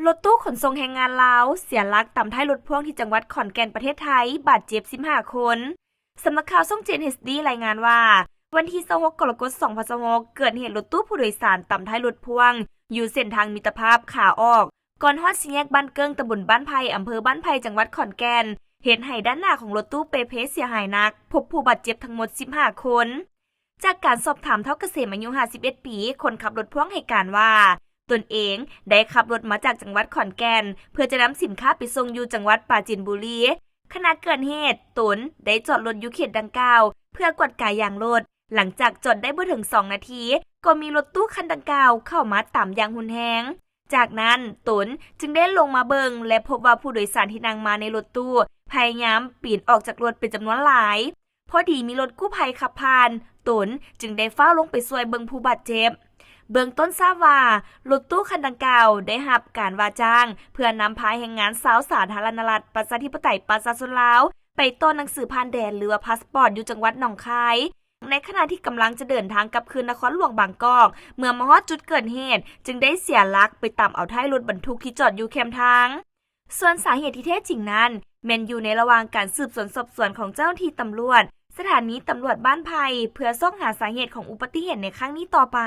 รถตู้ขนส่งแรงงานลาวเสียหลักต่ำท้ายรถพ่วงที่จังหวัดขอนแก่นประเทศไทยบาดเจ็บ15 คนสำนักข่าวช่อง JNHD รายงานว่าวันที่26กรกฎาคม2026เกิดเหตุรถตู้ผู้โดยสารต่ำท้ายรถพ่วงอยู่เส้นทางมิตรภาพขาออกก่อนฮอดสี่แยกบ้านเกิ้งตำบลบ้านไผ่อำเภอบ้านไผ่จังหวัดขอนแก่นเหตุให้ด้านหน้าของรถตู้เปเพเสียหายหนักพบผู้บาดเจ็บทั้งหมด15 คนจากการสอบถามเท่าเกษมอายุ51 ปีคนขับรถพ่วงให้การว่าตนเองได้ขับรถมาจากจังหวัดขอนแก่นเพื่อจะนำสินค้าไปส่งอยู่จังหวัดปราจีนบุรีขณะเกิดเหตุตนได้จอดรถอยู่เขตดังกล่าวเพื่อกวดกายยางรถหลังจากจอดได้บ่ถึง2 นาทีก็มีรถตู้คันดังกล่าวเข้ามาตามอย่างหุนแฮงจากนั้นตนจึงได้ลงมาเบิงและพบว่าผู้โดยสารที่นั่งมาในรถตู้พยายามปีนออกจากรถเป็นจำนวนหลายพอดีมีรถกู้ภัยขับผ่านตนจึงได้เฝ้าลงไปช่วยเบิงผู้บาดเจ็บเบื้องต้นทราบว่ารถตู้คันดังกล่าวได้รับการว่าจ้างเพื่อนำพาแรงงานสาวสาธารณรัฐประชาธิปไตยประชาชนลาวไปต้นหนังสือผ่านแดนหรือว่าพาสปอร์ตอยู่จังหวัดหนองคายในขณะที่กำลังจะเดินทางกลับคืนนครหลวงบางกอกเมื่อมาฮอดจุดเกิดเหตุจึงได้เสียหลักไปตามเอาท้ายรถบรรทุกที่จอดอยู่แคมทางส่วนสาเหตุที่แท้จริงนั้นแม้นอยู่ในระหว่างการสืบสวนสอบสวนของเจ้าหน้าที่ตำรวจสถานีตำรวจบ้านไผ่เพื่อซ่องหาสาเหตุของอุบัติเหตุในครั้งนี้ต่อไป